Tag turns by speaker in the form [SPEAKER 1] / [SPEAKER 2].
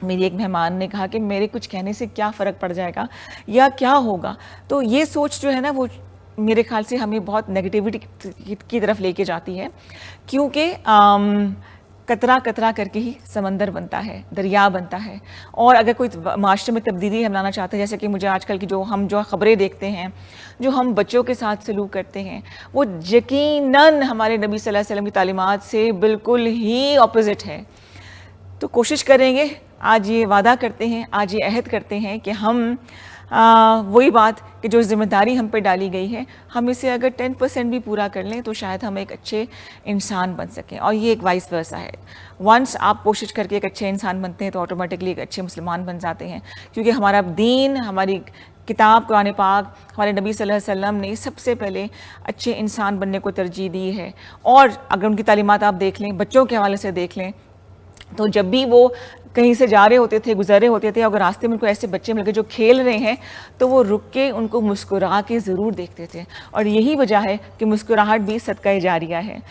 [SPEAKER 1] میری ایک مہمان نے کہا کہ میرے کچھ کہنے سے کیا فرق پڑ جائے گا یا کیا ہوگا. تو یہ سوچ جو ہے نا وہ میرے خیال سے ہمیں بہت نیگیٹیوٹی کی طرف لے کے جاتی ہے, کیونکہ قطرہ قطرہ کر کے ہی سمندر بنتا ہے, دریا بنتا ہے. اور اگر کوئی معاشرے میں تبدیلی ہم لانا چاہتے ہیں, جیسے کہ مجھے آج کل کی جو خبریں دیکھتے ہیں, جو ہم بچوں کے ساتھ سلوک کرتے ہیں, وہ یقیناً ہمارے نبی صلی اللہ علیہ وسلم کی تعلیمات سے بالکل ہی اپوزٹ ہے. تو کوشش کریں گے, آج یہ وعدہ کرتے ہیں, آج یہ عہد کرتے ہیں کہ ہم وہی بات کہ جو ذمہ داری ہم پہ ڈالی گئی ہے, ہم اسے اگر 10% بھی پورا کر لیں تو شاید ہم ایک اچھے انسان بن سکیں. اور یہ ایک وائس ورسا ہے, ونس آپ کوشش کر کے ایک اچھے انسان بنتے ہیں تو آٹومیٹکلی ایک اچھے مسلمان بن جاتے ہیں, کیونکہ ہمارا دین, ہماری کتاب قرآن پاک, ہمارے نبی صلی اللہ علیہ وسلم نے سب سے پہلے اچھے انسان بننے کو ترجیح دی ہے. اور اگر ان کی تعلیمات آپ دیکھ لیں, بچوں کے حوالے سے دیکھ لیں, تو جب بھی وہ کہیں سے جا رہے ہوتے تھے, گزر رہے ہوتے تھے, اگر راستے میں ان کو ایسے بچے مل گئے جو کھیل رہے ہیں, تو وہ رک کے ان کو مسکرا کے ضرور دیکھتے تھے. اور یہی وجہ ہے کہ مسکراہٹ بھی صدقہ جاریہ ہے.